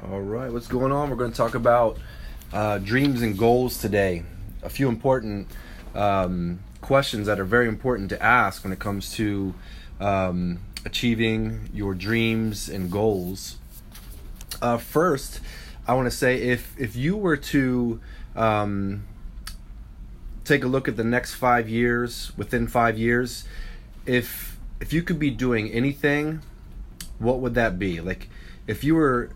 All right, what's going on? We're going to talk about dreams and goals today. A few important questions that are very important to ask when it comes to achieving your dreams and goals. First, I want to say if you were to take a look at the next 5 years, within 5 years, if you could be doing anything, what would that be? Like, if you were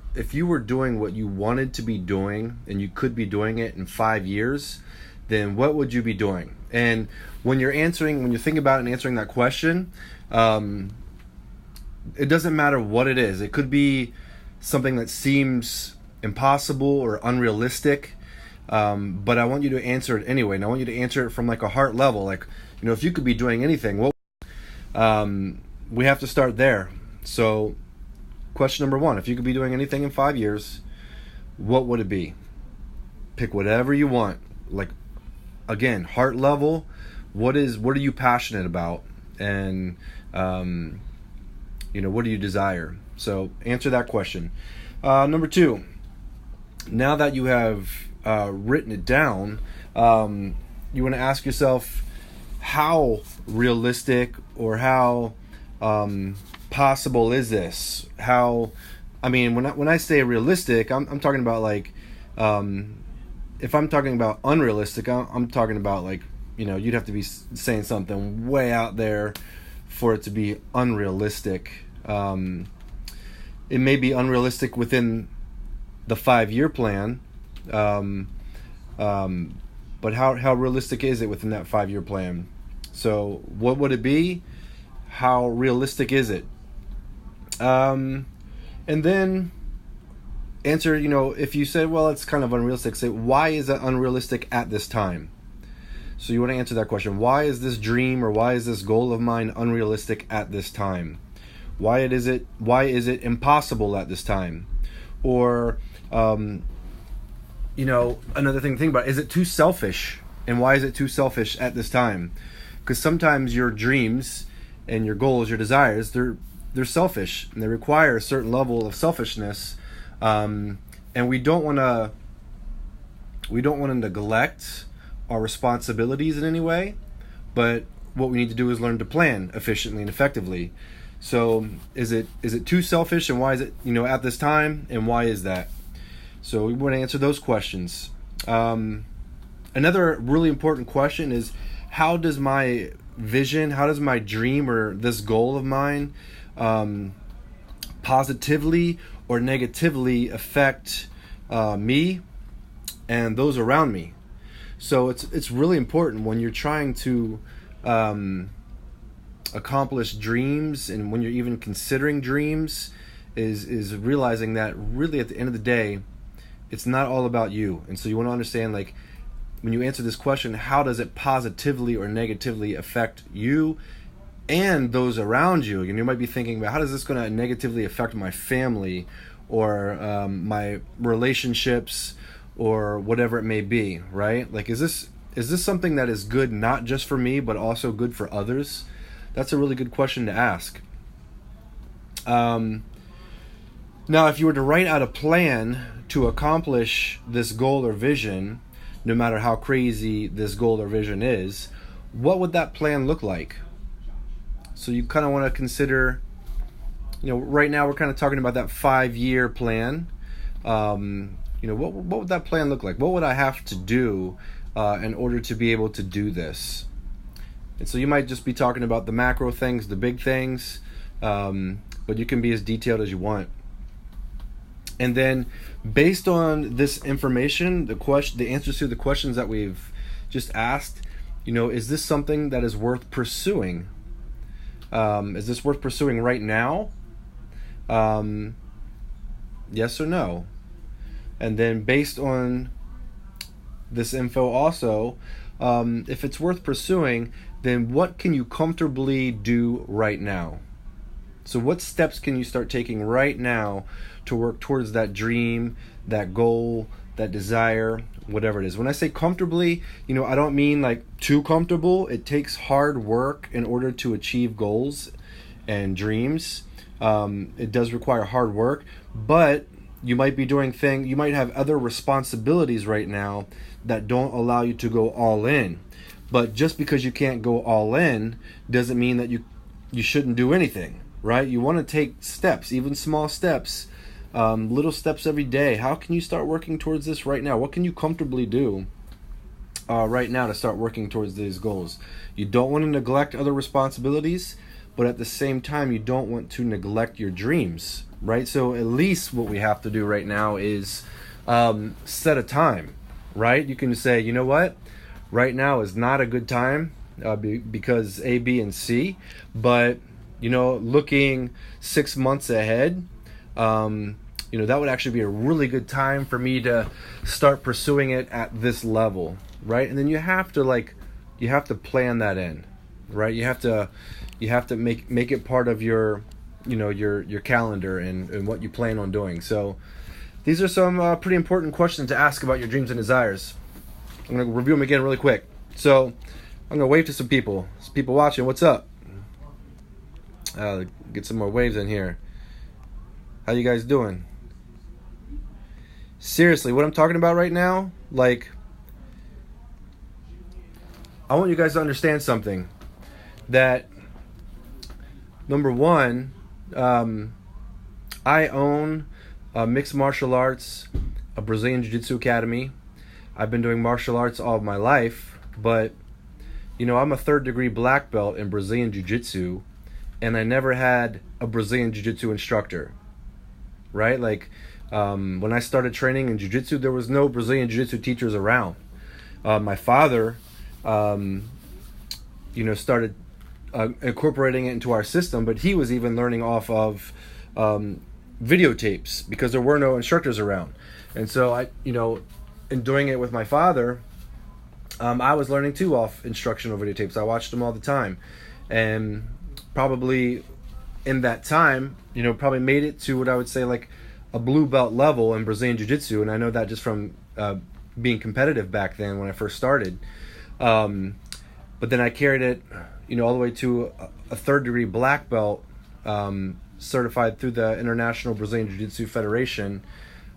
doing what you wanted to be doing and you could be doing it in 5 years, then what would you be doing? And when you're thinking about and answering that question, it doesn't matter what it is. It could be something that seems impossible or unrealistic, but I want you to answer it anyway. And I want you to answer it from like a heart level. Like, if you could be doing anything, we have to start there. So question number 1, if you could be doing anything in 5 years, what would it be? Pick whatever you want. Like, again, heart level, what are you passionate about? And, what do you desire? So answer that question. Number 2, now that you have written it down, you want to ask yourself, how realistic or how possible is this? When I say realistic, I'm talking about like, if I'm talking about unrealistic, I'm talking about like, you'd have to be saying something way out there for it to be unrealistic. It may be unrealistic within the 5-year plan, but how realistic is it within that 5-year plan? So what would it be? How realistic is it? And then answer, if you say, well, it's kind of unrealistic, say, why is that unrealistic at this time? So you want to answer that question. Why is this dream or why is this goal of mine unrealistic at this time? Why is it impossible at this time? Or, another thing to think about, is it too selfish? And why is it too selfish at this time? Because sometimes your dreams and your goals, your desires, they're selfish and they require a certain level of selfishness, and we don't want to neglect our responsibilities in any way, but what we need to do is learn to plan efficiently and effectively. So is it too selfish, and why is it at this time, and why is that? So we want to answer those questions. Another really important question is, how does my vision, how does my dream or this goal of mine positively or negatively affect me and those around me? So it's really important when you're trying to accomplish dreams, and when you're even considering dreams, is realizing that really at the end of the day, it's not all about you. And so you want to understand, like, when you answer this question, how does it positively or negatively affect you and those around you? And you might be thinking about, how is this going to negatively affect my family or my relationships or whatever it may be, right? Like, is this something that is good not just for me but also good for others? That's a really good question to ask. Now, if you were to write out a plan to accomplish this goal or vision, no matter how crazy this goal or vision is, what would that plan look like? So you kind of want to consider, right now we're kind of talking about that 5-year plan. What would that plan look like? What would I have to do in order to be able to do this? And so you might just be talking about the macro things, the big things, but you can be as detailed as you want. And then, based on this information, the answers to the questions that we've just asked, is this something that is worth pursuing? Is this worth pursuing right now? Yes or no? And then, based on this info also, if it's worth pursuing, then what can you comfortably do right now? So what steps can you start taking right now to work towards that dream, that goal, that desire, whatever it is? When I say comfortably, I don't mean like too comfortable. It takes hard work in order to achieve goals and dreams. It does require hard work, but You might be doing you might have other responsibilities right now that don't allow you to go all in. But just because you can't go all in doesn't mean that you shouldn't do anything, right? You want to take steps, even small steps, little steps every day. How can you start working towards this right now? What can you comfortably do right now to start working towards these goals? You don't want to neglect other responsibilities, but at the same time, you don't want to neglect your dreams, right? So at least what we have to do right now is set a time, right? You can say, you know what? Right now is not a good time because A, B, and C, but, looking 6 months ahead, that would actually be a really good time for me to start pursuing it at this level, right? And then you have to plan that in, right? You have to make it part of your calendar and what you plan on doing. So these are some pretty important questions to ask about your dreams and desires. I'm going to review them again really quick. So I'm going to wave to some people. Some people watching. What's up? Get some more waves in here. How you guys doing? Seriously, what I'm talking about right now, I want you guys to understand something. That, number one, I own a mixed martial arts, a Brazilian Jiu-Jitsu academy. I've been doing martial arts all of my life, but, I'm a 3rd degree black belt in Brazilian Jiu-Jitsu, and I never had a Brazilian Jiu-Jitsu instructor, right? When I started training in Jiu-Jitsu, there was no Brazilian Jiu-Jitsu teachers around. My father, started incorporating it into our system, but he was even learning off of videotapes because there were no instructors around. And so in doing it with my father, I was learning too off instructional videotapes. I watched them all the time, and probably in that time, probably made it to what I would say a blue belt level in Brazilian Jiu-Jitsu, and I know that just from being competitive back then when I first started. But then I carried it, all the way to a 3rd degree black belt, certified through the International Brazilian Jiu-Jitsu Federation,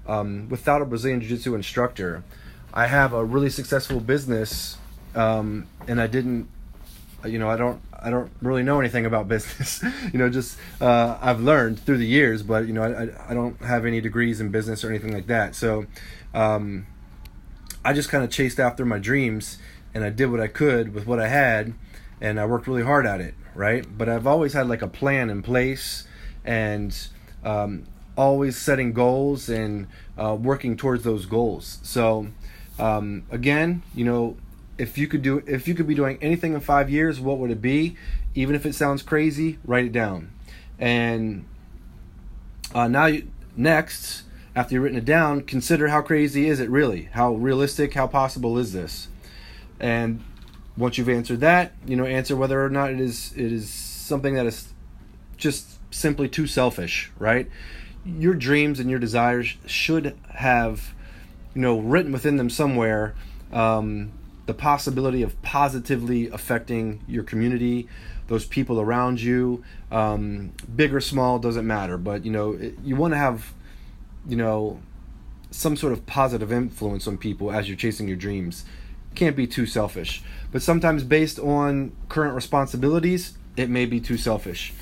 without a Brazilian Jiu-Jitsu instructor. I have a really successful business, and I didn't, I don't really know anything about business. I've learned through the years, but I don't have any degrees in business or anything like that. So I just kind of chased after my dreams, and I did what I could with what I had, and I worked really hard at it, right? But I've always had a plan in place, and always setting goals and working towards those goals. So again, if you could be doing anything in 5 years, what would it be? Even if it sounds crazy, write it down. And next, after you've written it down, consider how crazy is it really? How realistic, how possible is this? And once you've answered that, answer whether or not it is something that is just simply too selfish, right? Your dreams and your desires should have, written within them somewhere, the possibility of positively affecting your community, those people around you, big or small, doesn't matter. But, you want to have, some sort of positive influence on people as you're chasing your dreams. Can't be too selfish. But sometimes based on current responsibilities, it may be too selfish.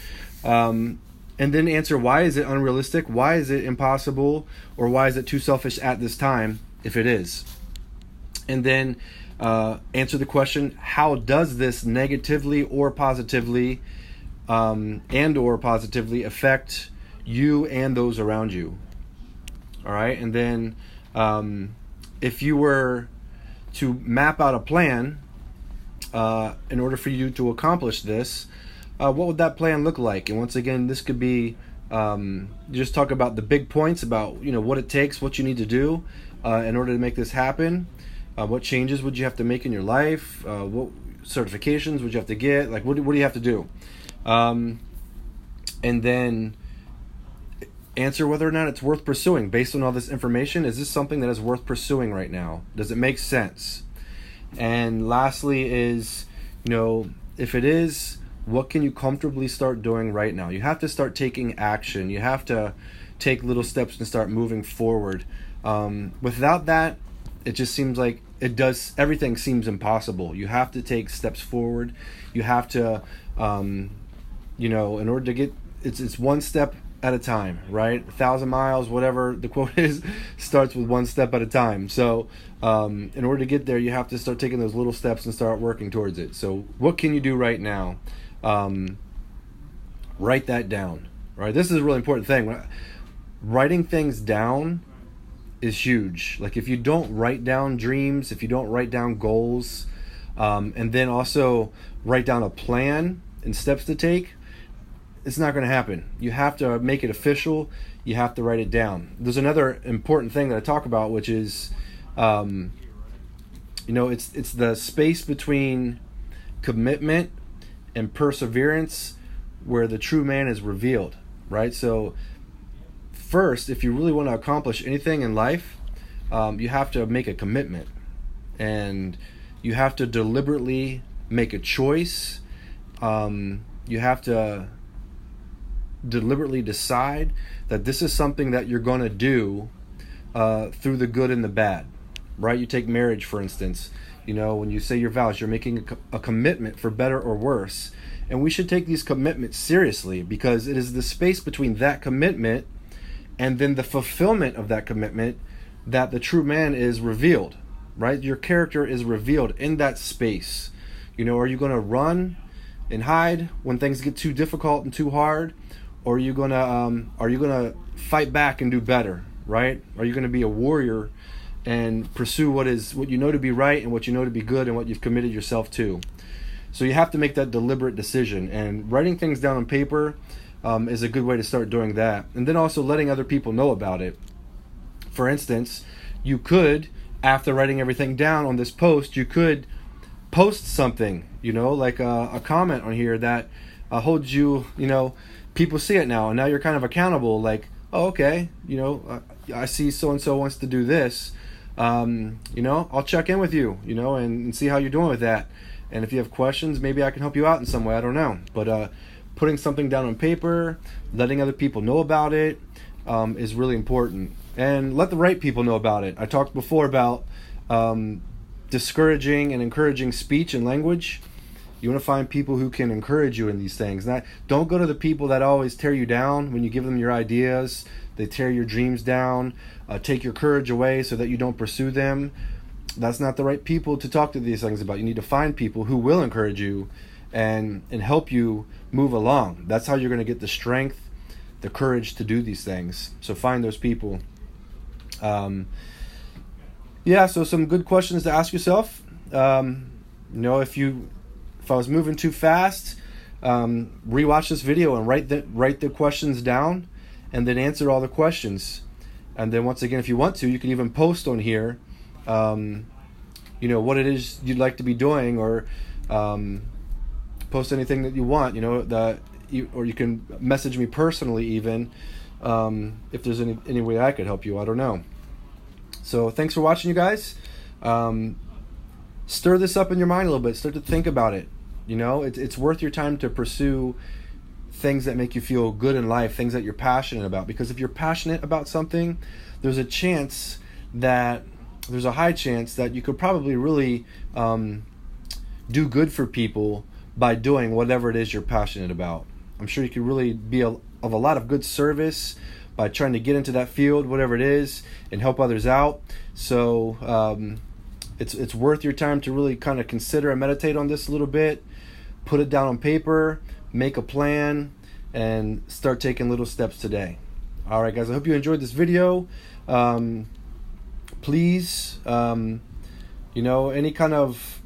And then answer, why is it unrealistic? Why is it impossible? Or why is it too selfish at this time, if it is? And then answer the question, how does this negatively or positively affect you and those around you? All right. And then if you were to map out a plan in order for you to accomplish this, what would that plan look like? And once again, this could be just talk about the big points about what it takes, what you need to do in order to make this happen. What changes would you have to make in your life? What certifications would you have to get? What do you have to do? And then answer whether or not it's worth pursuing. Based on all this information, is this something that is worth pursuing right now? Does it make sense? And lastly is, if it is, What can you comfortably start doing right now? You have to start taking action. You have to take little steps and start moving forward. Without that, it just seems like everything seems impossible. You have to take steps forward. You have to, in order to get, it's one step at a time, right? 1,000 miles, whatever the quote is, starts with one step at a time. So in order to get there, you have to start taking those little steps and start working towards it. So what can you do right now? Write that down, right? This is a really important thing. Writing things down is huge. Like if you don't write down dreams, if you don't write down goals, and then also write down a plan and steps to take, it's not going to happen. You have to make it official. You have to write it down. There's another important thing that I talk about, which is, it's the space between commitment and perseverance where the true man is revealed, right? So first, if you really want to accomplish anything in life, you have to make a commitment, and you have to deliberately make a choice. You have to deliberately decide that this is something that you're going to do through the good and the bad, right? You take marriage, for instance. When you say your vows, you're making a commitment for better or worse. And we should take these commitments seriously, because it is the space between that commitment and then the fulfillment of that commitment that the true man is revealed, right? Your character is revealed in that space. Are you going to run and hide when things get too difficult and too hard? Or are you gonna fight back and do better, right? Are you gonna be a warrior and pursue what you know to be right and what you know to be good and what you've committed yourself to? So you have to make that deliberate decision, and writing things down on paper is a good way to start doing that. And then also letting other people know about it. For instance, you could, after writing everything down on this post, you could post something, like a comment on here that holds you, people see it now, and now you're kind of accountable. Like, oh, okay, I see so-and-so wants to do this. I'll check in with you, and see how you're doing with that. And if you have questions, maybe I can help you out in some way. I don't know. But putting something down on paper, letting other people know about it is really important. And let the right people know about it. I talked before about discouraging and encouraging speech and language. You want to find people who can encourage you in these things. Don't go to the people that always tear you down when you give them your ideas. They tear your dreams down, take your courage away so that you don't pursue them. That's not the right people to talk to these things about. You need to find people who will encourage you and help you move along. That's how you're going to get the strength, the courage to do these things. So find those people. So some good questions to ask yourself. If I was moving too fast, rewatch this video and write the questions down, and then answer all the questions. And then once again, if you want to, you can even post on here, what it is you'd like to be doing, or post anything that you want. Or you can message me personally even, if there's any way I could help you. I don't know. So thanks for watching, you guys. Stir this up in your mind a little bit. Start to think about it. It's worth your time to pursue things that make you feel good in life, things that you're passionate about. Because if you're passionate about something, there's a high chance that you could probably really do good for people by doing whatever it is you're passionate about. I'm sure you could really be of a lot of good service by trying to get into that field, whatever it is, and help others out. So it's worth your time to really kind of consider and meditate on this a little bit. Put it down on paper, make a plan, and start taking little steps today. All right, guys, I hope you enjoyed this video. Please, any kind of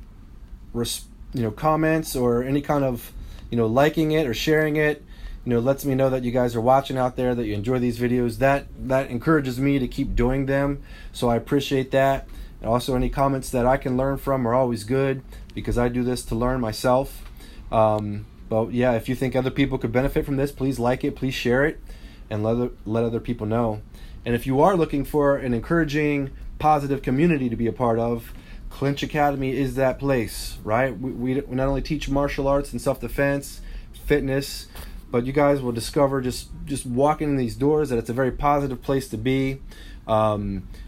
comments or any kind of liking it or sharing it, lets me know that you guys are watching out there, that you enjoy these videos. That encourages me to keep doing them, so I appreciate that. And also, any comments that I can learn from are always good, because I do this to learn myself. But yeah, if you think other people could benefit from this, please like it, please share it, and let other people know. And if you are looking for an encouraging, positive community to be a part of, Clinch Academy is that place, right? We not only teach martial arts and self-defense fitness, but you guys will discover just walking in these doors that it's a very positive place to be.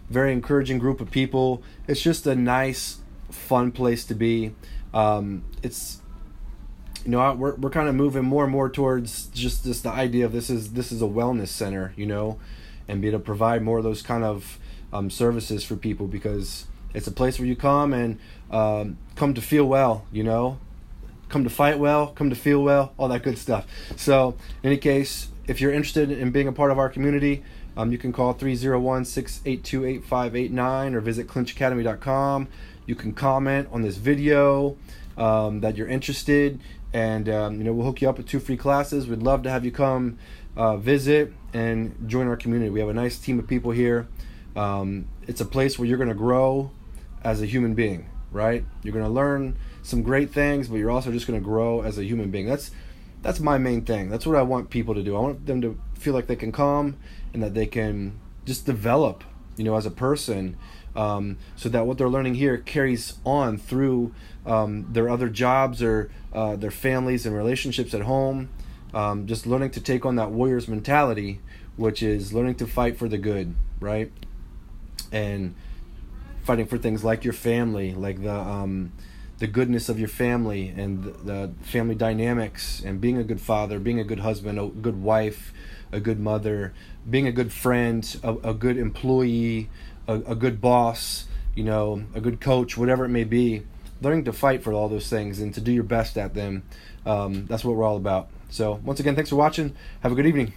Very encouraging group of people. It's just a nice, fun place to be. It's, you know, we're kind of moving more and more towards just the idea of this is a wellness center, you know, and be able to provide more of those kind of services for people, because it's a place where you come and come to feel well, you know, come to fight well, come to feel well, all that good stuff. So in any case, if you're interested in being a part of our community, you can call 301-682-8589 or visit clinchacademy.com. You can comment on this video that you're interested, and you know, we'll hook you up with 2 free classes. We'd love to have you come visit and join our community. We have a nice team of people here. It's a place where you're going to grow as a human being, right? You're going to learn some great things, but you're also just going to grow as a human being. That's my main thing. That's what I want people to do. I want them to feel like they can come and that they can just develop, you know, as a person, so that what they're learning here carries on through their other jobs or their families and relationships at home. Just learning to take on that warrior's mentality, which is learning to fight for the good, right? And fighting for things like your family, like the goodness of your family and the family dynamics, and being a good father, being a good husband, a good wife, a good mother, being a good friend, a good employee, a good boss, you know, a good coach, whatever it may be. Learning to fight for all those things and to do your best at them. That's what we're all about. So once again, thanks for watching. Have a good evening.